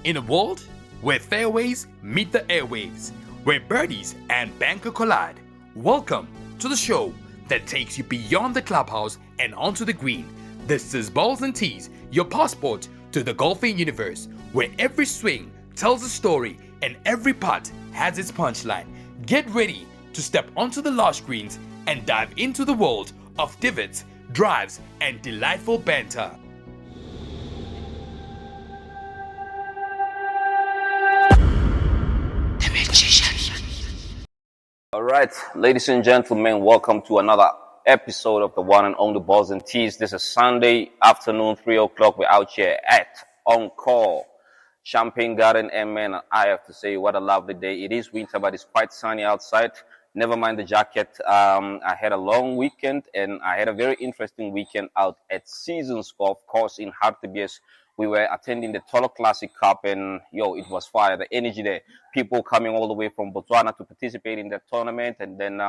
In a world where fairways meet the airwaves, where birdies and banker collide, welcome to the show that takes you beyond the clubhouse and onto the green. This is Balls and Tees, your passport to the golfing universe, where every swing tells a story and every putt has its punchline. Get ready to step onto the lush greens and dive into the world of divots, drives, and delightful banter. All right, ladies and gentlemen, welcome to another episode of the one and only Balls and Tees. This is Sunday afternoon, 3 o'clock. We're out here at On Call, Champagne Garden, and man, I have to say, what a lovely day. It is winter, but it's quite sunny outside. Never mind the jacket. I had a long weekend, and I had a very interesting weekend out at Seasons Golf Course in Hartbeespoort. We were attending the Hole Classic Cup, and it was fire. The energy there, people coming all the way from Botswana to participate in that tournament, and then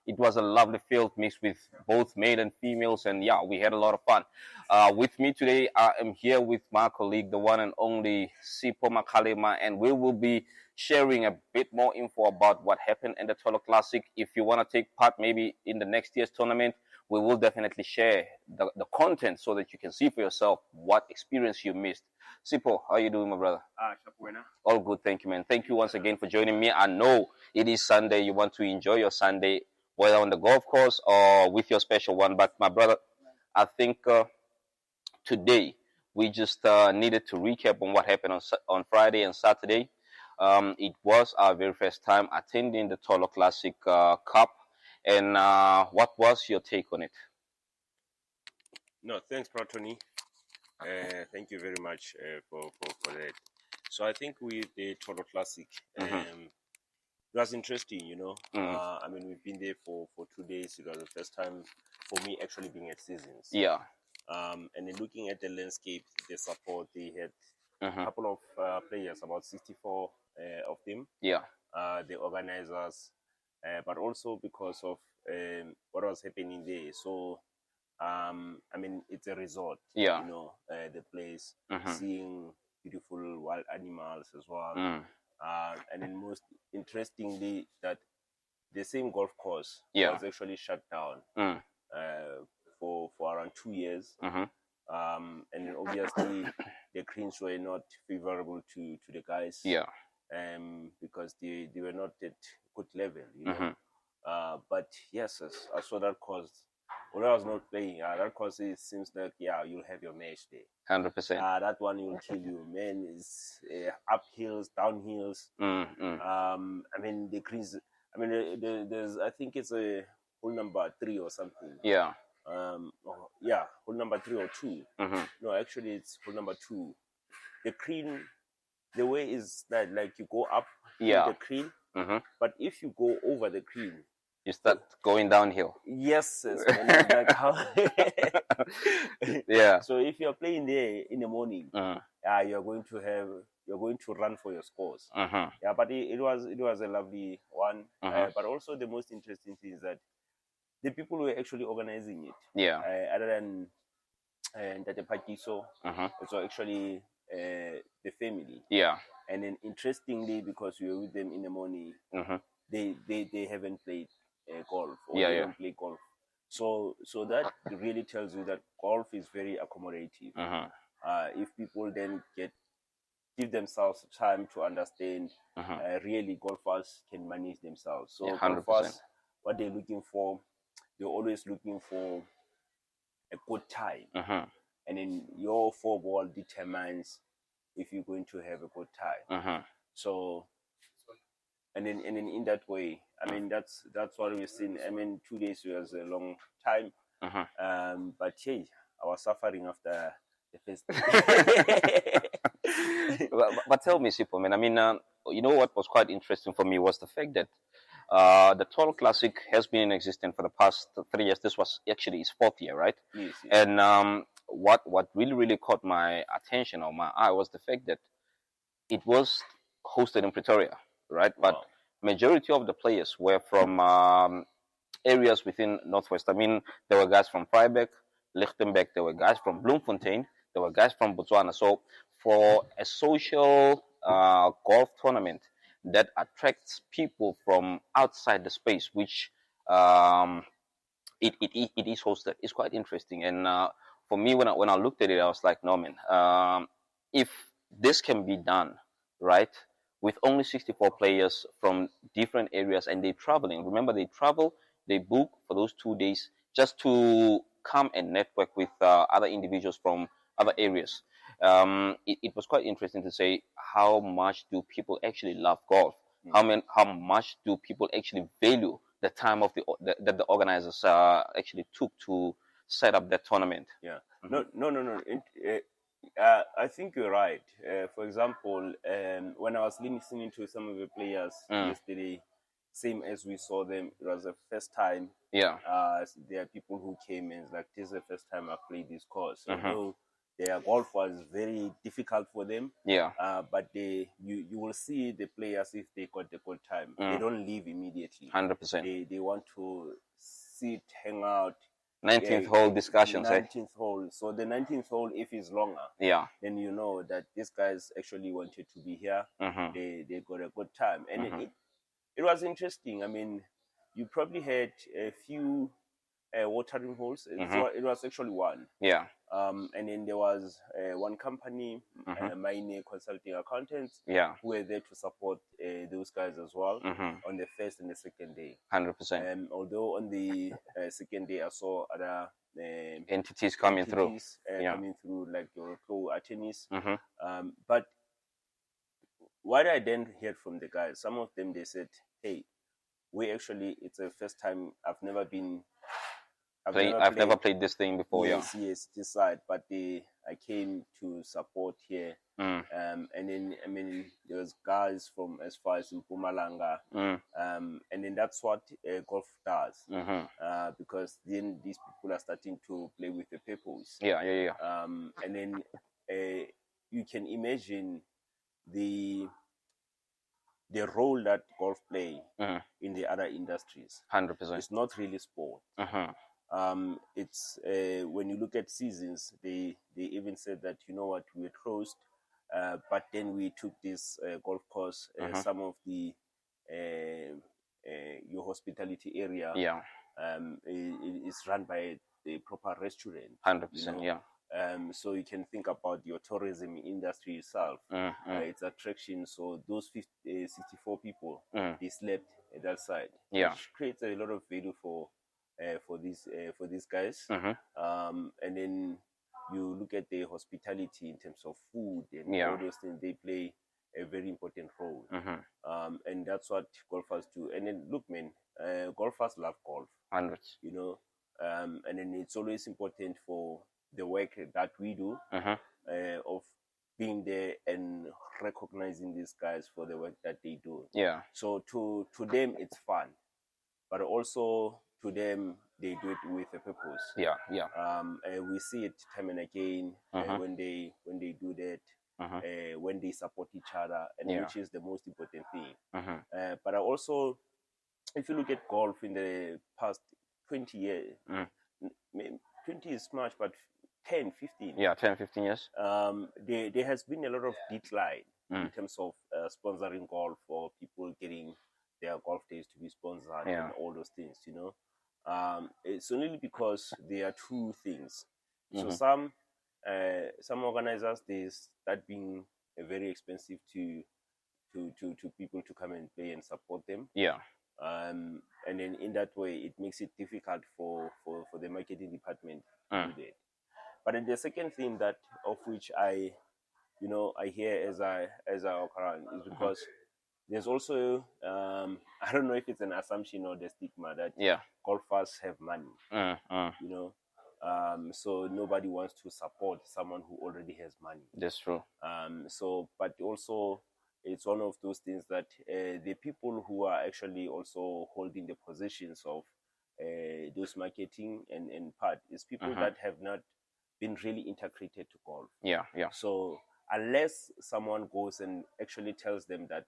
it was a lovely field mixed with both male and females, and we had a lot of fun. With me today, I am here with my colleague, the one and only Sipho Makalema, and we will be sharing a bit more info about what happened in the Hole Classic. If you want to take part maybe in the next year's tournament, we will definitely share the content so that you can see for yourself what experience you missed. Sipho, how are you doing, my brother? All good, thank you, man. Thank you once again for joining me. I know it is Sunday. You want to enjoy your Sunday, whether on the golf course or with your special one. But, my brother, I think today we just needed to recap on what happened on Friday and Saturday. It was our very first time attending the Hole Classic Cup. And what was your take on it? No, thanks, Pratoni. Thank you very much for that. So I think with the Hole Classic, it was interesting, I mean, we've been there for 2 days. It was the first time for me actually being at Seasons. Yeah. And then looking at the landscape, the support, they had a couple of players, about 64 of them. Yeah. The organizers. But also because of what was happening there. So, I mean, it's a resort, yeah. The place, seeing beautiful wild animals as well. And then most interestingly, that the same golf course was actually shut down for around 2 years. And then obviously the greens were not favorable to the guys. Yeah. Because they were not at good level, but yes, I saw that course. Although I was not playing, that course, it seems like you'll have your match there. 100%. That one will kill you, man. It's uphills, downhills. I mean the greens. I mean there's I think it's a hole number 3 or something. Yeah. Hole number 3 or 2. No, actually it's hole number 2. The green. The way is that like you go up the green, but if you go over the green, you start going downhill. Yes, like how yeah. So if you're playing there in the morning, you're going to run for your scores. Yeah, but it was a lovely one. But also the most interesting thing is that the people who were actually organizing it. Yeah. Other than Tate Pakiso, it's actually the family. Yeah. And then interestingly, because we were with them in the morning, they haven't played golf or they don't play golf. So that really tells you that golf is very accommodative. If people then give themselves time to understand, really golfers can manage themselves. So 100%. Golfers, what they're looking for, they're always looking for a good time. And then your 4-ball determines if you're going to have a good time. So, and then in that way, I mean, that's what we've seen. I mean, 2 days was a long time. But hey, I was suffering after the first day. but tell me, Sipho, man, I mean, what was quite interesting for me was the fact that the Hole Classic has been in existence for the past 3 years. This was actually its 4th year, right? Yes. And what really caught my attention or my eye was the fact that it was hosted in Pretoria, right? But majority of the players were from areas within Northwest. I mean, there were guys from Vryburg, Lichtenburg, there were guys from Bloemfontein, there were guys from Botswana. So for a social golf tournament that attracts people from outside the space, which it is hosted. It's quite interesting. And for me, when I looked at it, I was like, no man, if this can be done, right, with only 64 players from different areas and they're traveling. Remember, they travel, they book for those 2 days just to come and network with other individuals from other areas. It was quite interesting to say how much do people actually love golf. How much do people actually value the time of that the organizers actually took to set up that tournament? Yeah. No. I think you're right. For example, when I was listening to some of the players yesterday, same as we saw them, it was the first time. Yeah. There are people who came and like, this is the first time I played this course. Although their golf was very difficult for them. Yeah. But you will see the players, if they got the good time, they don't leave immediately. 100%. They want to sit, hang out. 19th hole discussions. 19th hole. So the 19th hole, if it's longer, Yeah. then you know that these guys actually wanted to be here. They got a good time, and it was interesting. I mean, you probably had a few watering holes. It was actually one. Yeah. And then there was one company, Mine Consulting Accountants, who were there to support those guys as well on the first and the second day. 100%. Although on the second day, I saw other entities coming through. Coming through, like your pro attorneys. But what I then heard from the guys, some of them, they said, hey, it's the first time I've never played this thing before. Yes, this side, but I came to support here. And then, I mean, there was guys from as far as Mpumalanga. And then that's what golf does. Because then these people are starting to play with the purpose. Yeah. And then you can imagine the role that golf play in the other industries. 100%. It's not really sport. It's when you look at seasons, they even said that, you know what, we're closed, but then we took this golf course. Some of the your hospitality area, is run by the proper restaurant. 100%. So you can think about your tourism industry itself, its attraction. So those 64 people, they slept at that side, which creates a lot of value for these guys. And then you look at the hospitality in terms of food and all those things, they play a very important role. And that's what golfers do. And then look, man, golfers love golf. Hundreds. You know, and then it's always important for the work that we do, of being there and recognizing these guys for the work that they do. Yeah. So to them it's fun, but also to them they do it with a purpose. Yeah. And we see it time and again when they do that, when they support each other, and which is the most important thing. But I also, if you look at golf in the past 20 years, 20 is much, but 10, 15. Yeah, 10, 15 years. There has been a lot of decline in terms of sponsoring golf, or people getting their golf days to be sponsored and all those things, you know. It's only because there are two things. So some organizers, they start being very expensive to people to come and play and support them. Yeah. And then in that way, it makes it difficult for the marketing department to do that. But then the second thing that of which I hear as I walk around is because there's also I don't know if it's an assumption or the stigma that golfers have money. You know, so nobody wants to support someone who already has money. That's true. So, but also it's one of those things that the people who are actually also holding the positions of those marketing and part is people that have not been really integrated to golf. Yeah. So unless someone goes and actually tells them that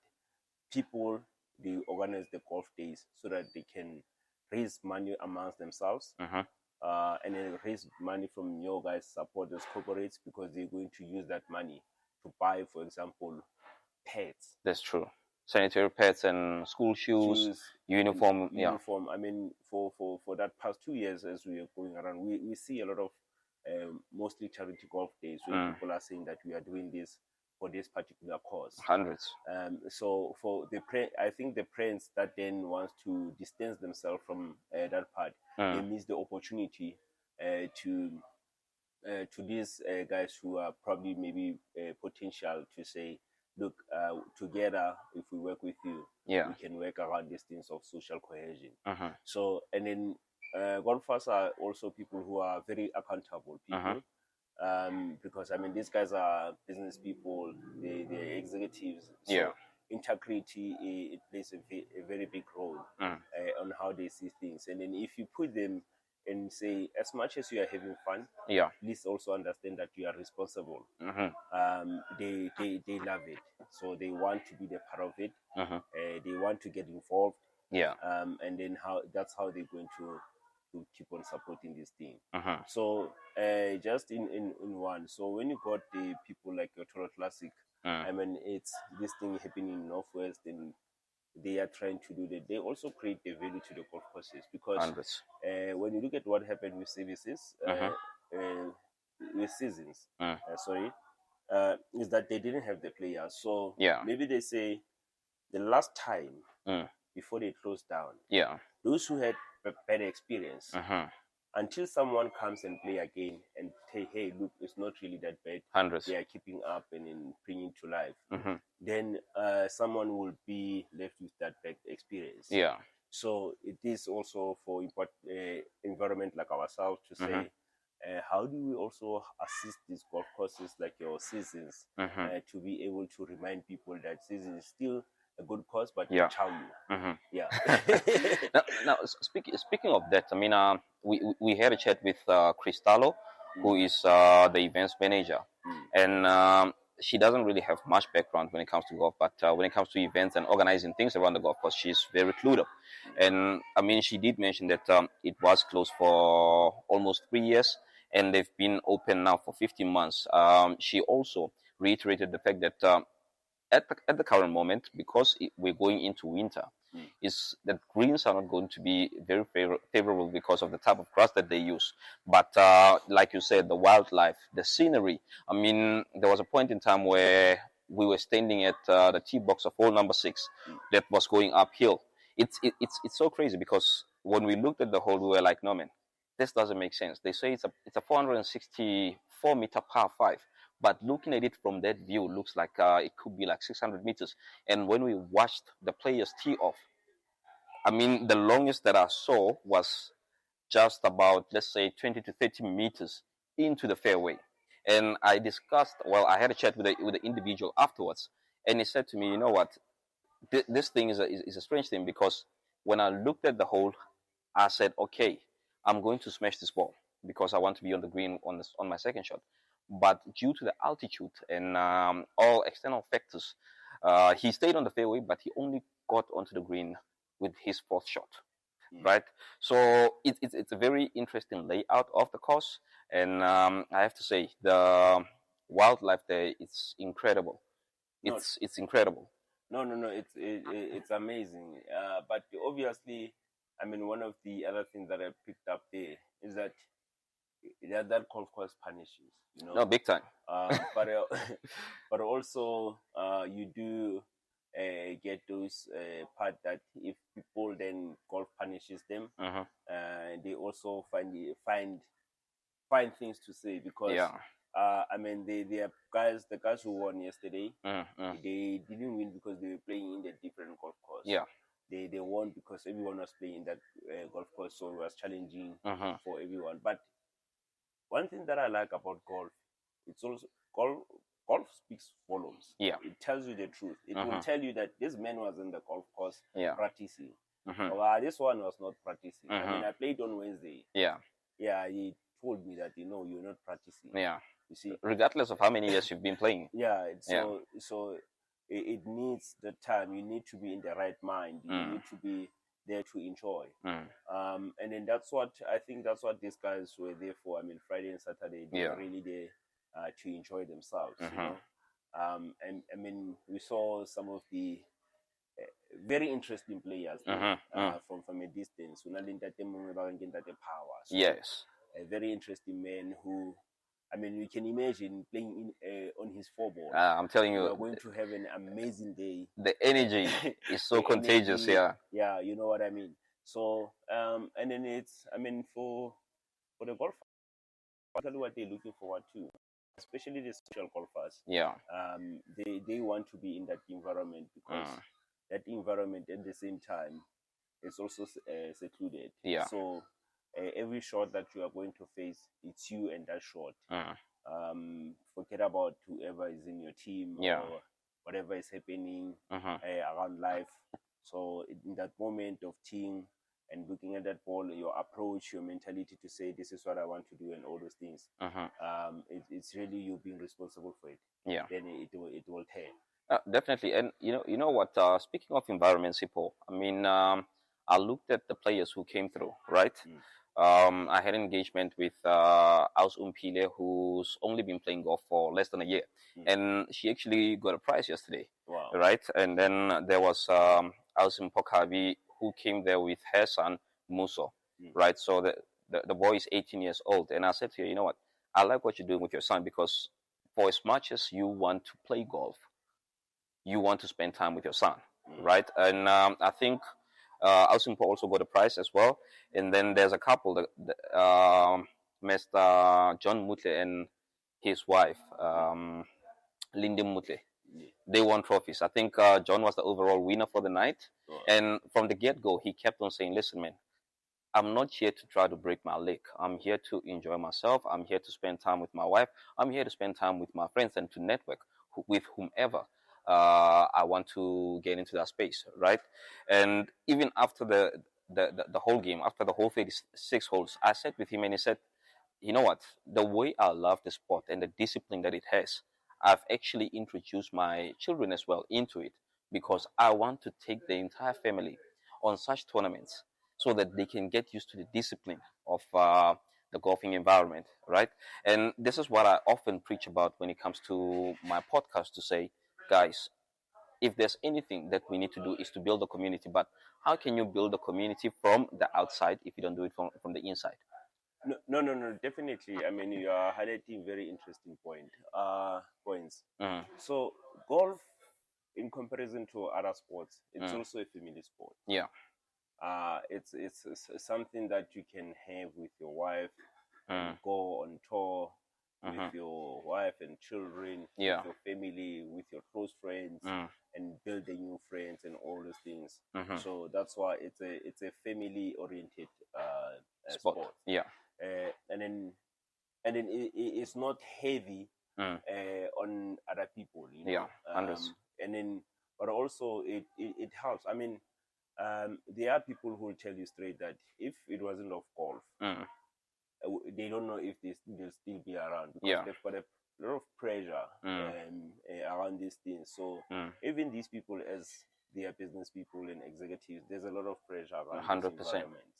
people, they organize the golf days so that they can raise money amongst themselves, and then raise money from your guys' supporters, corporates, because they're going to use that money to buy, for example, pets. That's true. Sanitary pads and school shoes, uniform. Uniform. I mean, for that past 2 years, as we are going around, we see a lot of mostly charity golf days where people are saying that we are doing this for this particular cause. Hundreds. So for I think the parents that then wants to distance themselves from that part, they miss the opportunity to these guys who are probably maybe potential to say, look, together, if we work with you, we can work around these things of social cohesion. So, and then golfers are also people who are very accountable people. Because I mean, these guys are business people, they're executives. So integrity, it plays a very big role on how they see things. And then if you put them and say, as much as you are having fun, please also understand that you are responsible. They love it, so they want to be the part of it. They want to get involved. And then that's how they're going to keep on supporting this thing. So just in one. So when you got the people like your Toro Classic, I mean, it's this thing happening in Northwest, and they are trying to do that. They also create the value to the golf courses, because when you look at what happened with services, with seasons, is that they didn't have the players. So maybe they say the last time before they closed down, those who had a better experience, until someone comes and play again and say, hey, look, it's not really that bad. They are keeping up and then bringing to life. Then someone will be left with that bad experience. So it is also for environment like ourselves to say, how do we also assist these golf courses like your seasons to be able to remind people that season is still a good cause, but they chow you. Now speaking of that, I mean, we had a chat with Cristallo, who is the events manager, and she doesn't really have much background when it comes to golf, but when it comes to events and organizing things around the golf course, she's very clued up. And I mean, she did mention that it was closed for almost 3 years, and they've been open now for 15 months. She also reiterated the fact that at the current moment, because we're going into winter, is that greens are not going to be very favorable because of the type of grass that they use. But like you said, the wildlife, the scenery. I mean, there was a point in time where we were standing at the tee box of hole number 6 that was going uphill. It's so crazy, because when we looked at the hole, we were like, no man, this doesn't make sense. They say it's a 464 meter par 5. But looking at it from that view, looks like it could be like 600 meters. And when we watched the players tee off, I mean, the longest that I saw was just about, let's say, 20 to 30 meters into the fairway. And I I had a chat with the individual afterwards, and he said to me, you know what, this thing is a strange thing, because when I looked at the hole, I said, okay, I'm going to smash this ball because I want to be on the green on my second shot. But due to the altitude and all external factors, he stayed on the fairway, but he only got onto the green with his 4th shot, right? So it's a very interesting layout of the course, and I have to say the wildlife there, it's incredible. It's incredible. No, it's amazing. But obviously, I mean, one of the other things that I picked up there is that that golf course punishes, you know. No, big time. But also you do get those part that if people then golf punishes them, they also find things to say, because I mean, they are the guys who won yesterday, they didn't win because they were playing in a different golf course. They won because everyone was playing that golf course, so it was challenging for everyone. But one thing that I like about golf, it's also golf speaks volumes. It tells you the truth. It will tell you that this man was in the golf course practicing. This one was not practicing. I mean, I played on Wednesday. He told me that, you know, you're not practicing. You see, regardless of how many years you've been playing. So it needs the time. You need to be in the right mind. You need to be there to enjoy. And then that's what these guys were there for. I mean, Friday and Saturday, they were really there to enjoy themselves. You know? And I mean, we saw some of the very interesting players from a distance. Power. So, Yes. A very interesting man who, I mean, we can imagine playing in on his four ball. I'm telling We you, are going to have an amazing day. the energy is so The contagious. energy, Yeah. Yeah, you know what I mean. So, and then I mean, for the golfers, exactly what they're looking forward to, especially the social golfers. Yeah. They want to be in that environment because that environment at the same time is also secluded. Yeah. So every shot that you are going to face, it's you and that shot. Forget about whoever is in your team Yeah. or whatever is happening around life. So in that moment of team and looking at that ball, your approach, your mentality to say, this is what I want to do and all those things, it's really you being responsible for it. Yeah. Then it will turn. Definitely. And you know what? Speaking of environments, Paul, I mean, I looked at the players who came through, right? I had engagement with Aus Umpile, who's only been playing golf for less than a year, and she actually got a prize yesterday, Wow. right? And then there was Aus Pokavi, who came there with her son Muso, right? So the boy is 18 years old, and I said to her, you know what? I like what you're doing with your son, because for as much as you want to play golf, you want to spend time with your son, right? And I think Alsimpo also got a prize as well. And then there's a couple, Mr. John Mutle and his wife, Lindy Mutle. They won trophies. I think John was the overall winner for the night. And from the get-go, he kept on saying, listen, man, I'm not here to try to break my leg. I'm here to enjoy myself. I'm here to spend time with my wife. I'm here to spend time with my friends and to network with whomever I want to get into that space, right? And even after the whole game, after the whole 36 holes, I sat with him and he said, you know what? The way I love the sport and the discipline that it has, I've actually introduced my children as well into it, because I want to take the entire family on such tournaments so that they can get used to the discipline of the golfing environment, right? And this is what I often preach about when it comes to my podcast, to say, guys, if there's anything that we need to do is to build a community, but how can you build a community from the outside if you don't do it from the inside? No, definitely. I mean, you are highlighting very interesting points. So golf, in comparison to other sports, it's also a family sport. Yeah. It's something that you can have with your wife, go on tour with your wife and children, with your family, with your close friends, and build the new friends and all those things. So that's why it's a family oriented sport. Yeah. And then it's not heavy on other people, you know. Yeah, and then but also it helps. I mean, there are people who will tell you straight that if it wasn't of golf, they don't know if they'll still be around, because they've got a lot of pressure around these things. So even these people, as they are business people and executives, there's a lot of pressure around 100%. these environments.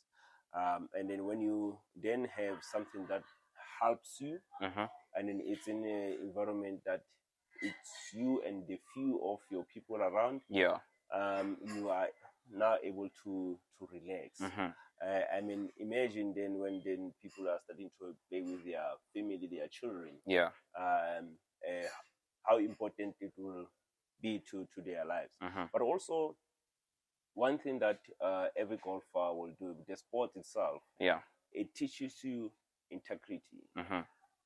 And then when you then have something that helps you, and then it's in an environment that it's you and the few of your people around, you are now able to relax. I mean, imagine then when then people are starting to play with their family, their children. How important it will be to their lives. But also, one thing that every golfer will do, the sport itself, it teaches you integrity.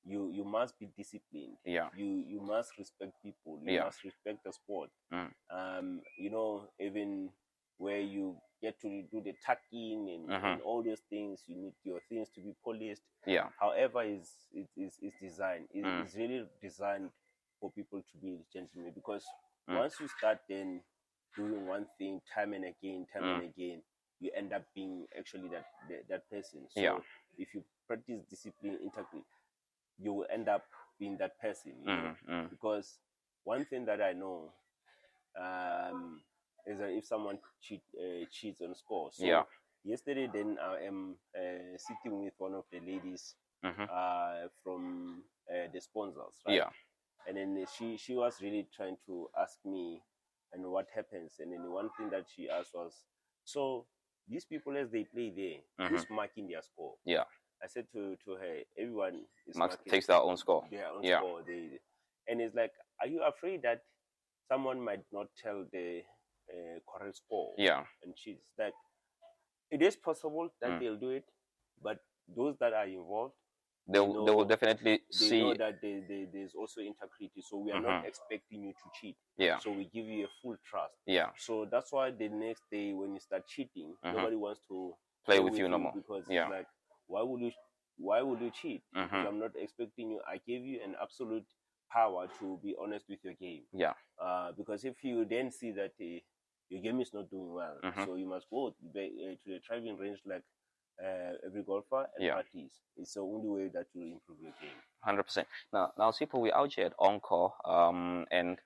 You must be disciplined. You must respect people. You must respect the sport. You know, even where you get to do the tucking and all those things, you need your things to be polished. However, it is designed. It's really designed for people to be gentlemen, because once you start then doing one thing time and again, you end up being actually that person. So if you practice discipline integrity, you will end up being that person, you know? Because one thing that I know is that if someone cheats on score. So yesterday, then I am sitting with one of the ladies from the sponsors, right? And then she was really trying to ask me, and what happens. And then one thing that she asked was, so these people as they play there, who's marking their score? Yeah. I said to her, everyone is Max marking takes their own score. their own Yeah. score. And it's like, are you afraid that someone might not tell the correct score? Yeah. And she's like, it is possible that they'll do it, but those that are involved, They will definitely they see. know that there's also integrity. So we are not expecting you to cheat. Yeah. So we give you a full trust. Yeah. So that's why the next day when you start cheating, nobody wants to Play with you no more. because Yeah. it's like, why would you cheat? Because I'm not expecting you. I gave you an absolute power to be honest with your game. Yeah. Because if you then see that your game is not doing well, so you must go to the driving range like every golfer and practice. It's the only way that you improve your game. 100%. Now, Sipo, we're out here at Encore, and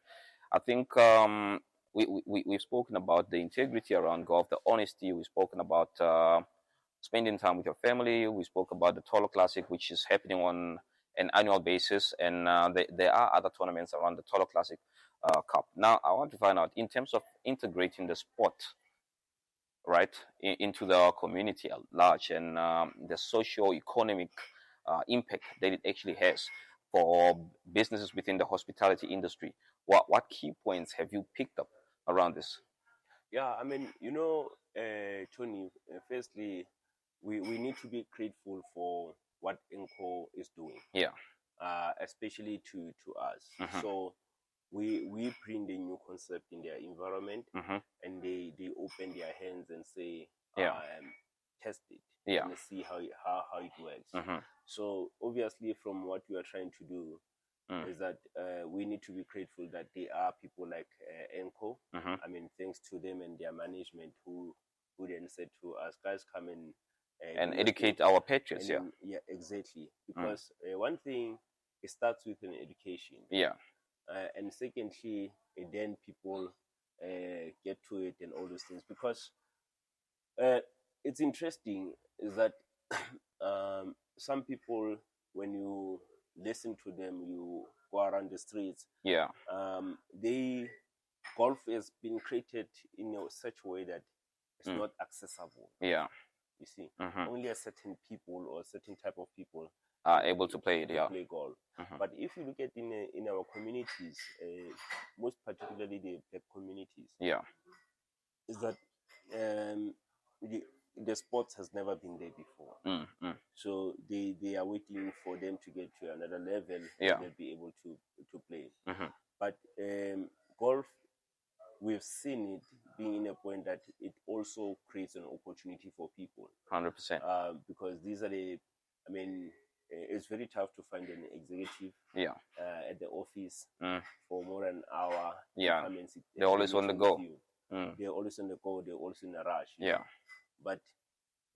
I think we've spoken about the integrity around golf, the honesty. We've spoken about spending time with your family. We spoke about the Tolo Classic, which is happening on an annual basis, and there are other tournaments around the Tolo Classic Cup. Now, I want to find out, in terms of integrating the sport, right, into the community at large, and the socio-economic impact that it actually has for businesses within the hospitality industry. What key points have you picked up around this? Yeah, I mean, Tony, firstly, we need to be grateful for what Enco is doing. Yeah. Especially to us. So we bring the new concept in their environment, and they open their hands and say, test it, and see how it works. So obviously, from what we are trying to do is that we need to be grateful that there are people like Enco. I mean, thanks to them and their management who then said to us, guys, come and educate our patriots. Yeah, exactly. Because one thing, it starts with an education. Yeah. And secondly, then people get to it and all those things. Because it's interesting is that some people, when you listen to them, you go around the streets. Yeah. Golf has been created in such a way that it's not accessible. Yeah. You see, only a certain people or a certain type of people are able to play it. Yeah. Play golf. But if you look at in our communities, most particularly the black communities, is that the sports has never been there before. So they are waiting for them to get to another level and they'll be able to play. But golf, we've seen it being in a point that it also creates an opportunity for people. 100%. Because these are it's very tough to find an executive at the office for more than an hour. They're always on the go. They're always on the go. They're always in a rush. Yeah. But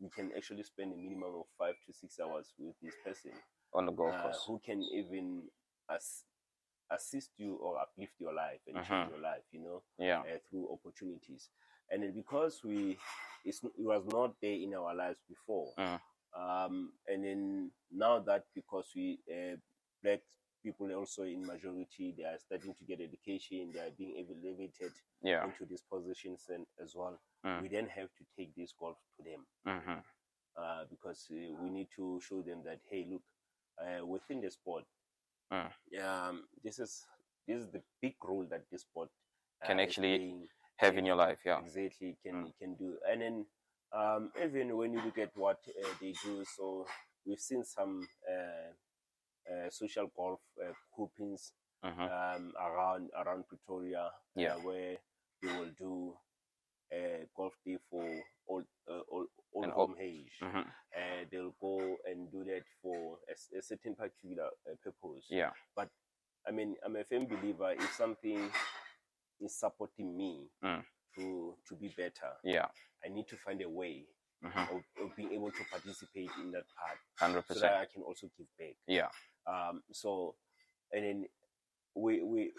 you can actually spend a minimum of 5 to 6 hours with this person on the golf course, who can even assist you or uplift your life and change your life, through opportunities. And then because it was not there in our lives before, and then now that because we black people also in majority, they are starting to get education, they are being elevated into these positions and as well. We then have to take this golf to them because we need to show them that, hey, look, within the sport, this is the big role that this sport can actually have in your life. Yeah, exactly, can do. And then even when you look at what they do, so we've seen some social golf groupings around Pretoria, where they will do a golf day for old home age. They'll go and do that for a certain particular purpose. Yeah. But I mean, I'm a firm believer, if something is supporting me to be better, I need to find a way of being able to participate in that part, 100%, so that I can also give back. Yeah. So, and then we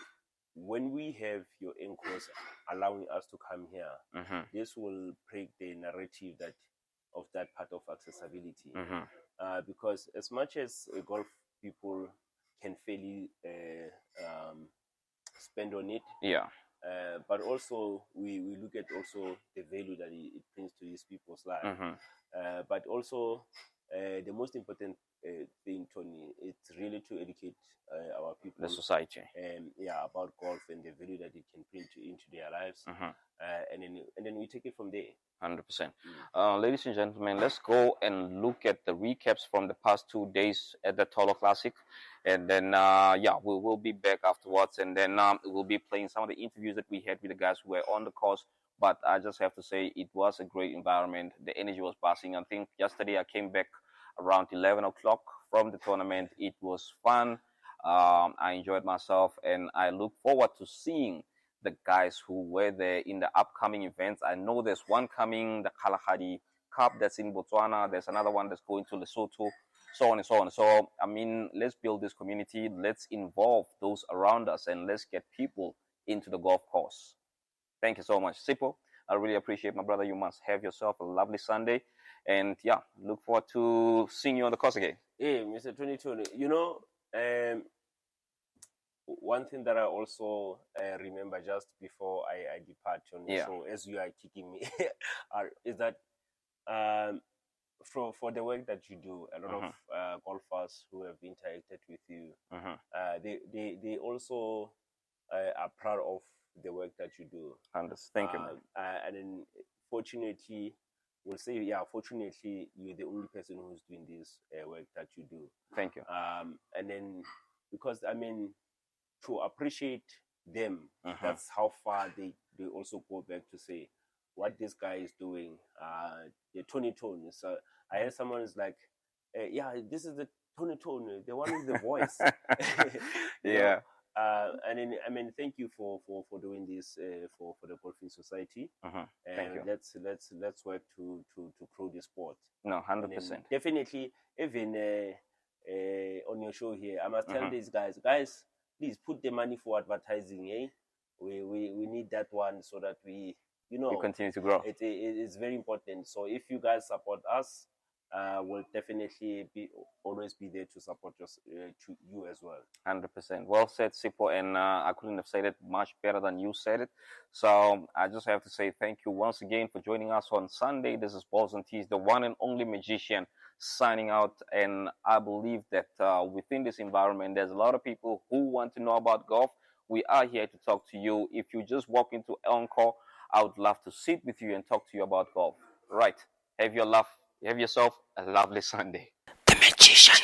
when we have your anchors allowing us to come here, this will break the narrative of that part of accessibility. Because as much as golf people can fairly spend on it. Yeah. But also we look at also the value that it brings to these people's life. But also the most important thing, Tony, it's really to educate our people, the society, about golf and the value that it can bring into their lives, and then we take it from there. 100%. Ladies and gentlemen, let's go and look at the recaps from the past 2 days at the Tolo Classic. And then, we will be back afterwards. And then we'll be playing some of the interviews that we had with the guys who were on the course. But I just have to say, it was a great environment. The energy was passing. I think yesterday I came back around 11 o'clock from the tournament. It was fun. I enjoyed myself. And I look forward to seeing the guys who were there in the upcoming events. I know there's one coming, the Kalahari Cup that's in Botswana. There's another one that's going to Lesotho, so on and so on. So, I mean, let's build this community. Let's involve those around us and let's get people into the golf course. Thank you so much, Sipo. I really appreciate, my brother. You must have yourself a lovely Sunday. And yeah, look forward to seeing you on the course again. Hey, Mr. 2020, one thing that I also remember just before I depart, so as you are kicking me, is that for the work that you do, a lot of golfers who have interacted with you, they also are proud of the work that you do. Thank you, man. And then fortunately, you're the only person who's doing this work that you do. Thank you. And then, because to appreciate them, that's how far they also go back to say what this guy is doing. The Tony Tone. So I heard someone is like, this is the Tony Tone, the one with the voice. Yeah. And then, I mean, thank you for doing this for the Golfing Society. Thank you. Let's work to grow the sport. No, 100%. Definitely, even on your show here, I must tell these guys, please put the money for advertising. We need that one so that we continue to grow. It's very important. So if you guys support us, we'll definitely always be there to support to you as well. 100%. Well said, Sipo, and I couldn't have said it much better than you said it. So I just have to say thank you once again for joining us on Sunday. This is Balls and Tees, the one and only magician, signing out. And I believe that within this environment, there's a lot of people who want to know about golf. We are here to talk to you. If you just walk into Encore, I would love to sit with you and talk to you about golf. Right. Have yourself a lovely Sunday. The magician.